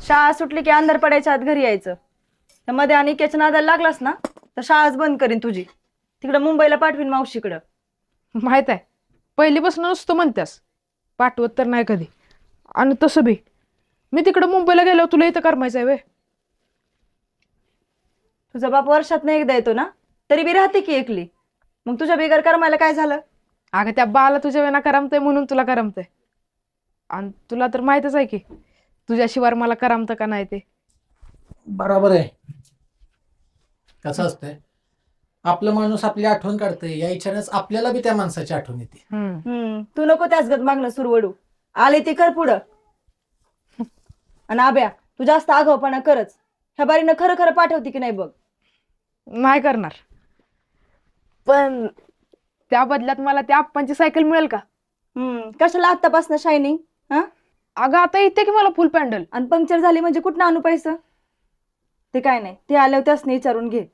शाळा सुटली की अंधार पडायच्या आत घरी यायचं. मध्ये आणि केच्या नादाला लागलास ना तर शाळाच बंद करीन तुझी. तिकडं मुंबईला पाठवीन मावशीकडं. माहित आहे, पहिलीपासून नुसतं म्हणत्यास, पाठवत तर नाही कधी. आणि तसं बी मी तिकडं मुंबईला गेल्यावर तुला इथं करमायचं आहे वे. तुझा बाप वर्षात नाही एकदा येतो ना, तरी बी राहते की एकली. मग तुझ्या बिगर करमायला काय झालं? अगं त्या बाला तुझ्या वेळेला करमतंय म्हणून तुला करमतंय. आणि तुला तर माहितच आहे की तुझ्याशिवाय मला करमतं का नाही ते. बरोबर आहे. कसं असतंय, आपलं माणूस आपली आठवण काढतंय या इच्छानेच आपल्याला बी त्या माणसाची आठवण येते. तू नको त्याच गत मागणं सुरवडू. आले ती कर पुढं. आणि आब्या, तू जास्त आगाऊपणा करच. ह्या बारीनं खरं खरं पाठवते की नाही बघ. नाही करणार, पण त्या बदल्यात मला त्या आप्पांची सायकल मिळेल का? कशाला आत्तापासून शायनिंग? हा? अगं आता इथे की मला फुल पॅन्डल. आणि पंक्चर झाली म्हणजे कुठं आणू पैसा? ते काय नाही, ते आल्यावर त्यासनी विचारून घे.